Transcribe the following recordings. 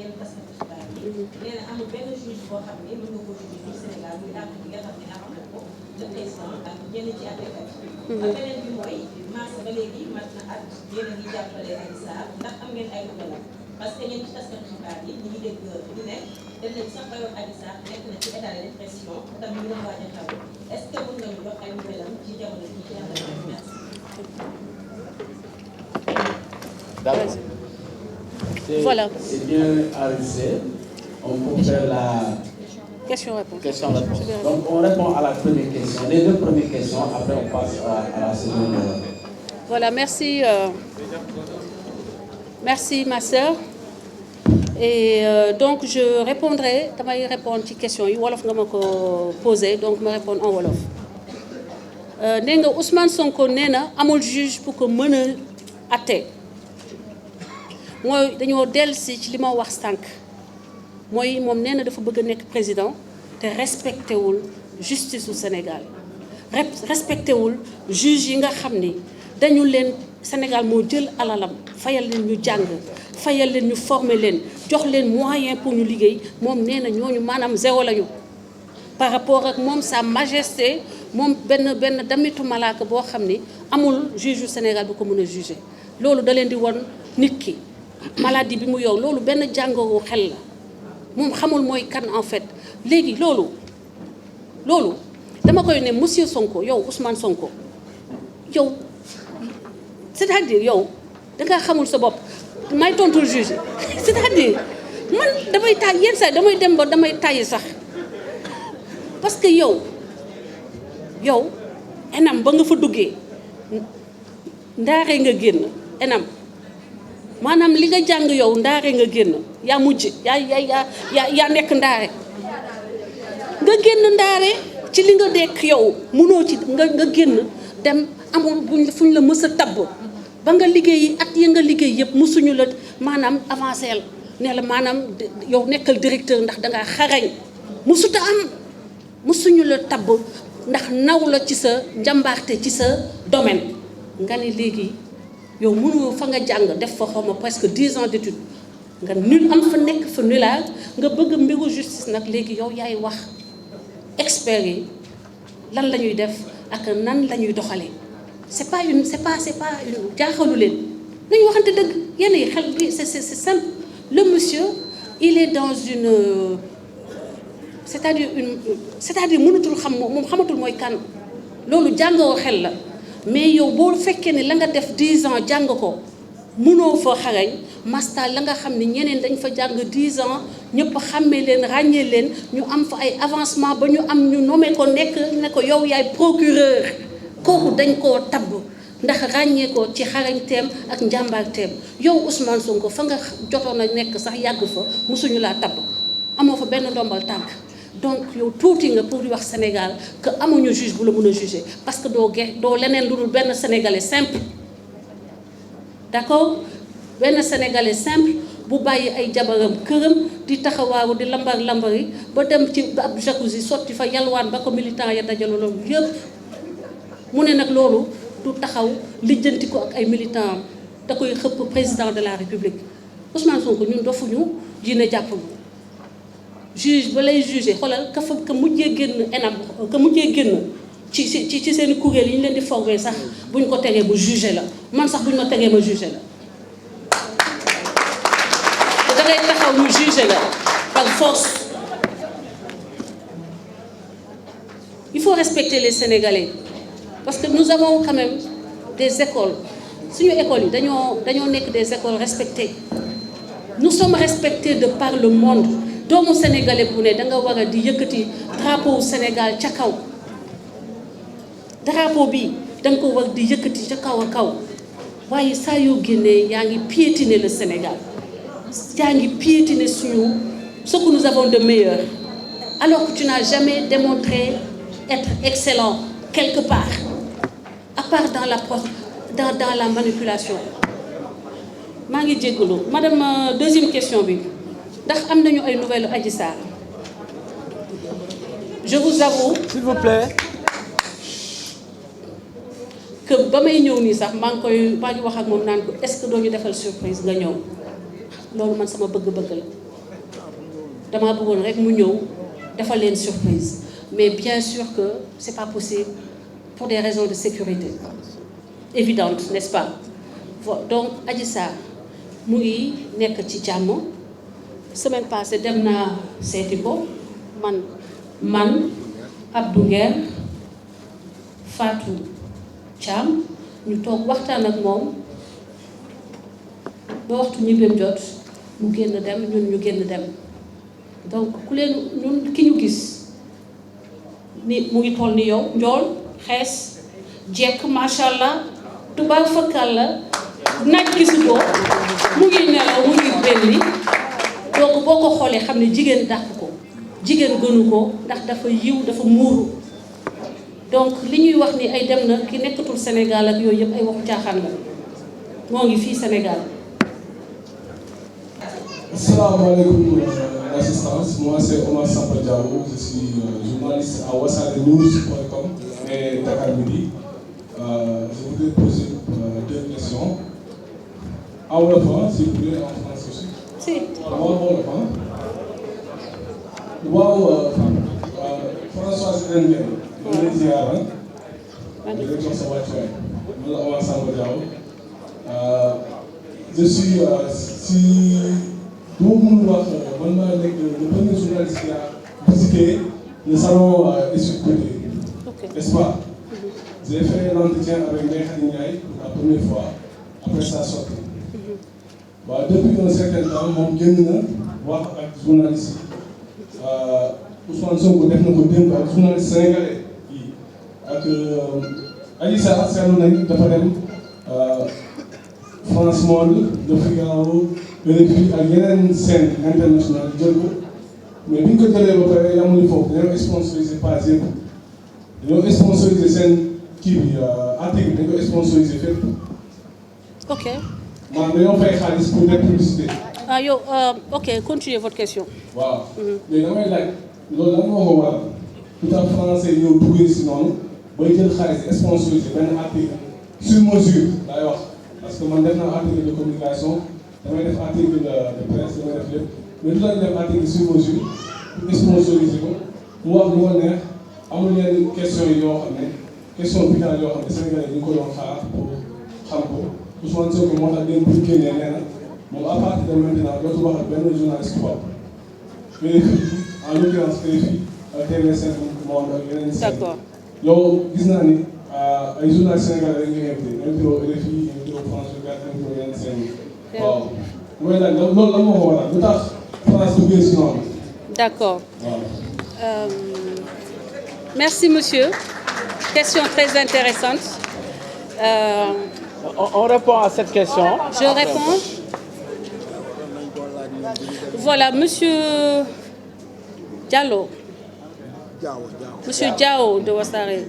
yenn taskatu xibaar yi nee na amul benn juge boo xam ne mën nga ko juge fii Sénégal muy àq bi nga xam ne àq na ko le président ak ñenn ci àttekat yi. ak beneen bi mooy mars ba léegi mat na at yéen a ngi jàppale Adji Sarr ndax am ngeen ay nouvelles parce que ñenn ci taskatu xibaar yi ñu ngi dégg ñu ne dem nañ sax bayoon Adji Sarr nekk na ci état de dépression tam ñu doon waaj a xaw est-ce que mën nga ñu jox ay nouvelles am ci jamono ji ci yàlla merci. D'accord. Voilà. C'est bien enregistré. On peut faire la Question-réponse. question-réponse. Donc on répond à la première question, les deux premières questions, après on passe à la seconde. Voilà, merci. Merci ma sœur. Et donc je répondrai, damay répondre ci question yi wolof nga ma ko posé donc ma répondre en wolof. Nee nga Ousmane Sonko nee na amul juge pour que mën a atte mooy dañoo dellusi ci li ma wax sànq mooy moom nee na dafa bëgg a nekk président te respecté wul justice u Sénégal respecté wul juge yi nga xam ni dañu leen Sénégal moo jël alalam fayal leen ñu jàng fayal leen ñu former leen jox leen moyen pour ñu liggéey moom nee na ñooñu maanaam zéro lañu par rapport ak moom sa majesté moom benn damitu malaaka boo xam ni amul juge yu Sénégal bu ko mën a juger loolu da leen di won nit ki maladie bi mu yow loolu benn jàngoro xel la moom xamul mooy kan en fait léegi loolu dama koy ne monsieur Sonko yow Ousmane Sonko yow c'est-à-dire yow dangaa xamul sa bopp may tontul juge c'est-à-dire man damay tay yenn saa damay dem ba damay tàyyi sax parce que yow enam ba nga fa duggee ndaare nga génn enam maanaam li nga jàng yow ndaare nga génn yaa mujj yaa nekk ndaare nga génn ndaare ci li nga dekk yow munoo ci nga génn dem amul fuñ la mës a tabb ba nga liggéey at yi nga liggéey yëpp musuñu la maanaam avancé ne la maanaam yow nekkal directeur ndax dangaa xarañ musuta am musuñu la tabb ndax naw la ci sa njàmbaarte ci sa domaine nga ne léegi yow mënoo fa nga jàng def fa xawma presque 10 ans d'études nga nul am fa nekk fa nulaar nga bëgg mbiru justice nag léegi yow yaay wax experts yi lan la ñuy def ak nan la ñuy doxalee c'est pas une jaaxalu leen nañu waxante dëgg yenn yi xel bi c'est simple le monsieur il est dans une c'est-à-dire mënatul xam moom xamatul mooy kan loolu jàngoo xel la mais yow boo fekkee ne la nga def 10 ans jàng ko mënoo fa xarañ masta la nga xam ne ñeneen dañ fa jàng 10 ans ñëpp xàmmee leen ràññee leen ñu am fa ay avancement ba ñu am ñu nommé ko nekk ne ko yow yaay procureur kooku dañ koo tabb ndax ràññee ko ci xarañteem ak njàmbaarteem yow Ousmane Sonko fa nga jotoon a nekk sax yàgg fa mosuñu laa tabb amoo fa benn ndombal tànk donc yow tuuti nga pour di wax Sénégal que amuñu juge bu la mën a juger parce que doo leneen lu dul benn sénégalais simple d'accord benn sénégalais simple bu bàyyi ay jabaram këram di taxawaaru di lambari ba dem ci ab jacuzzi sotti fa yalwaan ba ko militant ya dajaloo yëpp mu ne nag loolu du taxaw lijjanti ko ak ay militant da koy xëpp président de la république Ousmane Sonko ñun dofuñu diine jàppalu juge ba lay juger xoolal ka mujjee génn enam ka mujjee génn ci seen kuréel yi ñu leen di former sax buñ ko tegee bu juger la man sax buñ ma tegee ma juger la te dangay taxaw ñu juger la par force. Il faut respecter les Sénégalais parce que nous avons quand même des écoles suñu écoles yi dañoo nekk des écoles respectées nous sommes respectés de par le monde doomu sénégalais bu ne da nga war a di yëkkati drapeau Sénégal ca kaw drapeau bi da nga ko war di yëkkati ca kaw a kaw waaye saa yoo génnee yaa ngi piétiner le Sénégal yaa ngi piétiner suñu ce que nous avons de meilleur alors que tu n'as jamais démontré être excellent quelque part à part dans la manipulation. maa ngi jéggalu madame deuxième question bi ndax am nañu ay nouvelles Adji Sarr je vous avoue s'il vous plaît que ba may ñëw nii sax maa ngi wax ak moom naan ko est-ce que doo ñu defal surprise nga ñëw loolu man sama bëgg-bëgg la dama bëggoon rek mu ñëw defal leen surprise mais bien sûr que c'est pas possible pour des raisons de sécurité évidentes, n'est-ce pas? Donc Adji Sarr mu ngi nekk ci jàmm. Semaine passée dem naa seeti ko man Abdou Nguer Fatou Thiam ñu toog waxtaan ak moom ba waxtu ñibbeem jot mu génn dem ñun ñu génn dem donc ku leen ñun ki ñu gis ni mu ngi toll ni yow njool xees jekk macha allah tubaab fakkal la naaj gisu ko mu ngi nelaw mu ngi belli donc boo ko xoolee xam ne jigéen dàq ko jigéen gënu ko ndax dafa yiw dafa muuru donc li ñuy wax ni ay dem na ki nekkatul Sénégal ak yooyu yëpp ay waxu caaxaan la moo ngi fii Sénégal. Asalaamaaleykum l'assistance, moi c'est Omar Samba Diao, je suis journaliste à wasarenews.com et Dakar Midi. Je voudrais poser deux questions. En wolof, s'il vous plaît, en français aussi. Si. Waaw Françoise Hélène Ndiaye. ñu ngi lay ziar di leen jox sa wàccuwaay. Man la Omar Samba Diao. Je suis si doo mën wax man maa nekk le premier journaliste qui a visité le salon Sweet Beauté. N'est-ce pas? J'ai fait l'entretien avec Ndeye Khady Ndiaye pour la première fois après sa sortie. Waaw depuis un certain temps moom génn na wax ak journaliste yi Ousmane Sonko def na ko démb ak journaliste sénégalais yi ak Adji Sarr seetlu nañ dafa dem France Monde, Le Figaro, RFI ak yeneen scène internationale jël ko mais bi ñu ko jëlee ba pare yamuñu foofu dañoo sponsorisé page yëpp dañoo sponsorisé seen kii bi article dañu ko sponsorisé fépp. Ok. maanaam dañoo fay xaalis pour def publicité. Ah yow ok, continuez votre question. waaw mais damay laaj loolu lan moo ko waral tout à français ñëw duggee si noonu bay jël xaalis sponsorisé benn article sur mesure laay wax parce que man def naa article de communication damay def article de presse damay def lépp mais du la def article sur mesure pour sponsorisé ko mu wax lu ma neex amul yenn question yi yoo xam ne question finale yoo xam ne Sénégalais ñu ko doon xaar pour xam ko Ousmane Sonko moo tax démb bu ñu génnee nee na moom à partir de maintenant dootul wax ak benn journaliste tubaab RFI en l'occurrence RFI TV5 Monde ak yeneen seen. D'accord. yow gis naa ni ay journalistes sénégalais dañuy invité RFI invité France 24 invité yeneen seen yi. waaw mooy laaj loolu lan moo ko waral lu tax France duggee si noonu. D'accord. waaw. Merci monsieur. Question très intéressante. On répond à cette question. Je réponds. Voilà, monsieur Diallo. Monsieur Diao de Wassare.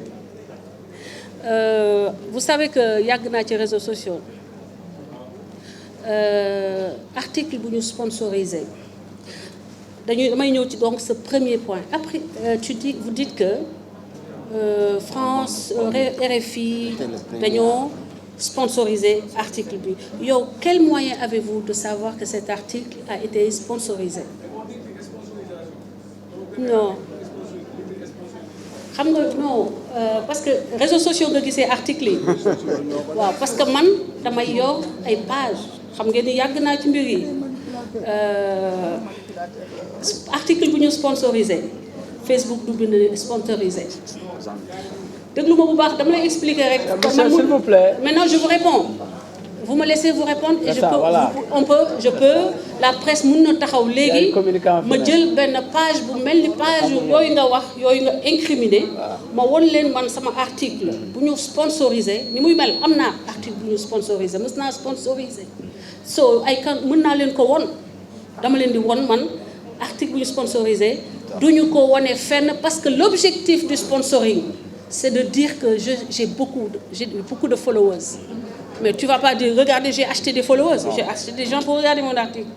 Vous savez que yàgg naa ci réseaux sociaux. Article bu ñu sponsorisé. Damay ñëw ci donc ce premier point. Après, vous dites que France, RFI, dañoo sponsorisé article bi. Yow, quel moyen avez-vous de savoir que cet article a été sponsorisé? Non. Xam nga non parce que réseaux sociaux nga gisee article yi. Waaw parce que man damay yor ay page xam ngeen ni yàgg naa ci mbir yi. Article bu ñu sponsorisé Facebook du bind sponsorisé. Déglu ma bu baax dama lay expliquer rek. S'il vous plaît. Maintenant je vous réponds. Vous me laissez vous répondre et je peux la presse mën na taxaw léegi ma jël benn page bu mel ni page yooyu nga wax yooyu nga incriminé ma won leen man sama article bu ñu sponsorisé ni muy mel am naa article bu ñu sponsorisé mës naa sponsorisé so ay kan mën naa leen ko won dama leen di won man article bu ñu sponsorisé duñu ko wone fenn parce que l'objectif du sponsoring c'est de dire que j'ai beaucoup de followers. Mais tu vas pas dire, regardez, j'ai acheté des followers, j'ai acheté des gens pour regarder mon article.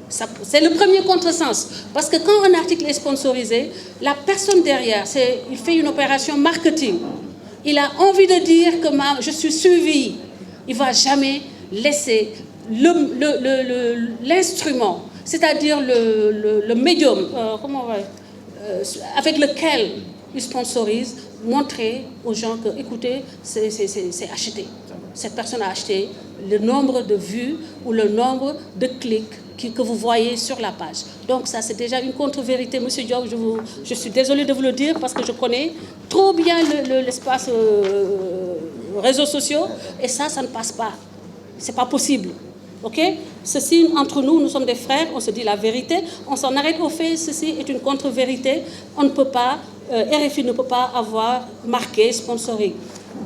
C'est le premier contresens. Parce que quand un article est sponsorisé, la personne derrière, il fait une opération marketing. Il a envie de dire que je suis suivi. Il va jamais laisser l'instrument. c'est-à-dire le médium, avec lequel ils sponsorisent, montrer aux gens que, écoutez, c'est acheté. Cette personne a acheté le nombre de vues ou le nombre de clics que vous voyez sur la page. Donc ça, c'est déjà une contre-vérité. Monsieur Diop, je suis désolée de vous le dire parce que je connais trop bien l'espace réseaux sociaux et ça ne passe pas. C'est pas possible. Ok? Ceci, entre nous, nous sommes des frères, on se dit la vérité, on s'en arrête au fait, ceci est une contre-vérité. On ne peut pas, RFI ne peut pas avoir marqué sponsoring.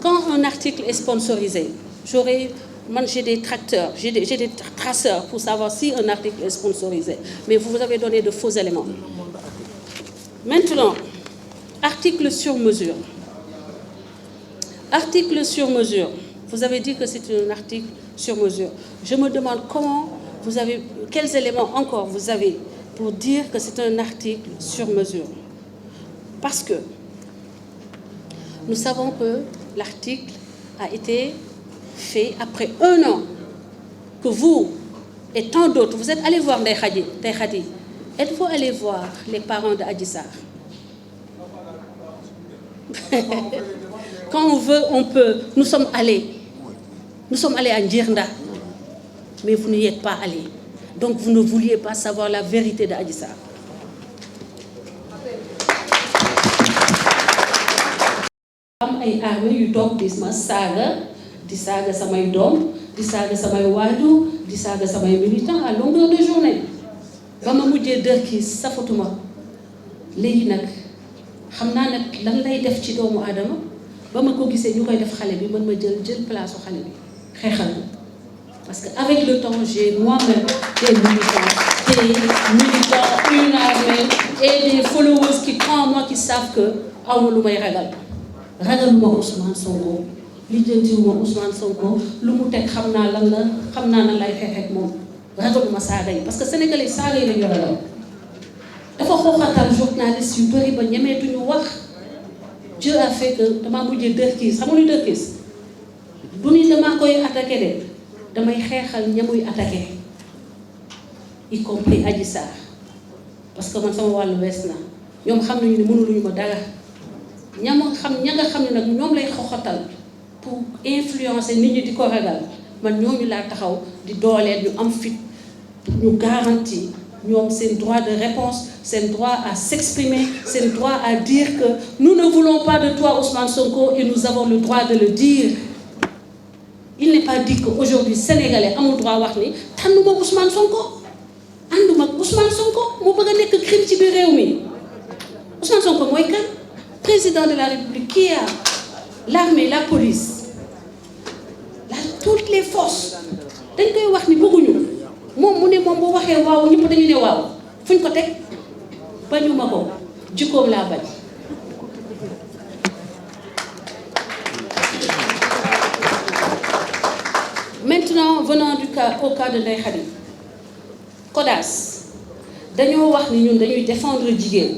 Quand un article est sponsorisé, j'ai des tracteurs, j'ai des traceurs pour savoir si un article est sponsorisé. Mais vous avez donné de faux éléments. Maintenant, article sur mesure. Article sur mesure. Vous avez dit que c'est un article sur mesure. Je me demande quels éléments encore vous avez pour dire que c'est un article sur mesure. Parce que nous savons que l'article a été fait après 1 an que vous et tant d'autres, vous êtes allés voir Ndeye Khady. Êtes-vous allés voir les parents de Adji Sarr? Quand on veut, on peut. Nous sommes allés à Ndjirnda, mais vous n'y êtes pas allés. Donc vous ne vouliez pas savoir la vérité de Adji Sarr. Am ay armée yu toog di ma saaga di saaga samay doom di saaga samay waajur di saaga samay militants à longueur de journée ba ma mujjee dërkiis safatuma léegi nag xam naa nag lan lay def ci doomu aadama ba ma ko gisee ñu koy def xale bi man ma jël place u xale bi xeexal ko parce que avec le temps j'ai moi-même des militants une armée et des followers qui croient en moi qui savent que awma lu may ragaluma Ousmane Sonko lijjantiwuma Ousmane Sonko lu mu teg xam naa lan la xam naa nan lay xeex ak moom ragaluma saaga yi parce que sénégalais saaga yi lañu ragal dafa xooxatal journaliste yu bëri ba ñemeetuñu wax. Dieu a fait que damaa mujjee dërkiis xam nga lu dërkiis du ni damaa koy attaqué de damay xeexal ñamuy attaqué y compris Adji Sarr parce que man sama wàllu wees na ñoom xam nañu ne mënuluñu ma dara ña nga xam ne nag ñoom lay xoxatal pour influencer nit ñi di ko ragal man ñooñu laa taxaw di dooleel ñu am fit ñu garantie ñoom seen droit de réponse seen droit à s'exprimer seen droit à dire que nous ne voulons pas de toi Ousmane Sonko et nous avons le droit de le dire. Il n'est pas dit qu'aujourd'hui sénégalais amul droit wax ni tànnuma Ousmane Sonko ànduma ak Ousmane Sonko mu bëgg a nekk crime ci biir réew mi. Ousmane Sonko mooy kan? Président de la République qui a l'armée, la police, toutes les forces dañ koy wax ni bëgguñu moom mu ne moom bu waxee waaw ñëpp dañu ne waaw fuñ ko teg bañuma ko jikkoom laa bañ. Maintenant venant au cas de Ndeye Khady CODAS dañoo wax ni ñun dañuy défendre jigéen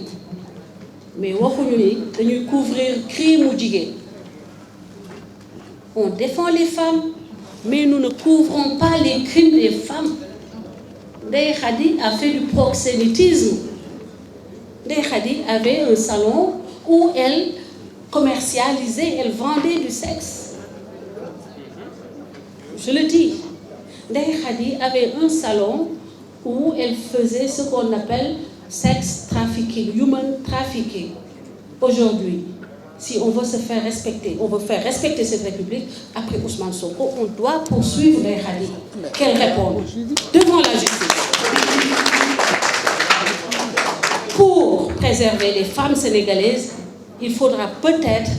mais waxuñu ni dañuy couvrir crime u jigéen. On défend les femmes mais nous ne couvrons pas les crimes des femmes. Ndeye Khady a fait du proxénétisme. Ndeye Khady avait un salon où elle commercialisait, elle vendait du sexe. Je le dis. Ndeye Khady avait un salon où elle faisait ce qu'on appelle sex trafficking, human trafficking. Aujourd'hui, si on veut se faire respecter, on veut faire respecter cette République, après Ousmane Sonko, on doit poursuivre Ndeye Khady. Qu'elle réponde devant la justice. Pour préserver les femmes sénégalaises, il faudra peut-être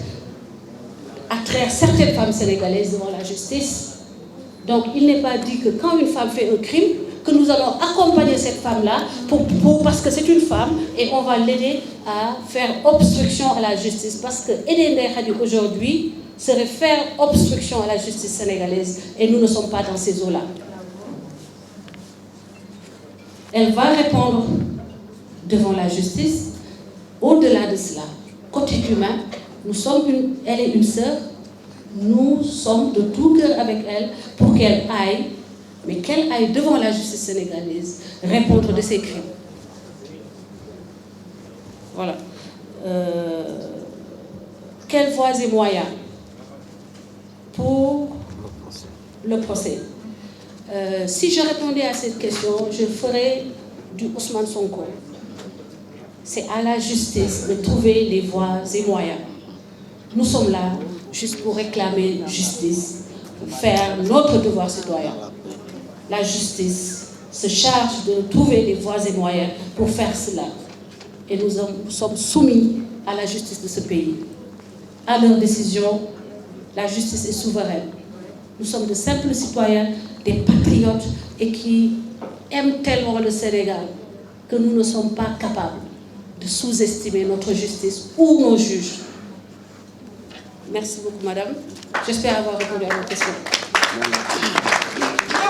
attraire certaines femmes sénégalaises devant la justice. Donc il n'est pas dit que quand une femme fait un crime, que nous allons accompagner cette femme-là parce que c'est une femme et on va l'aider à faire obstruction à la justice. Parce que aider Ndeye Khady aujourd'hui serait faire obstruction à la justice sénégalaise et nous ne sommes pas dans ces eaux-là. Elle va répondre devant la justice. Au-delà de cela, côté humain, elle est une sœur, nous sommes de tout cœur avec elle pour qu'elle aille mais qu'elle aille devant la justice sénégalaise répondre de ses crimes. Voilà. Quelles voies et moyens pour le procès? Si je répondais à cette question, je ferais du Ousmane Sonko. C'est à la justice de trouver les voies et moyens. Nous sommes là juste pour réclamer justice, pour faire notre devoir citoyen. La justice se charge de trouver les voies et moyens pour faire cela. Et nous sommes soumis à la justice de ce pays. À leurs décisions, la justice est souveraine. Nous sommes de simples citoyens, des patriotes et qui aiment tellement le Sénégal que nous ne sommes pas capables de sous-estimer notre justice ou nos juges. Merci beaucoup, madame. J'espère avoir répondu à vos questions.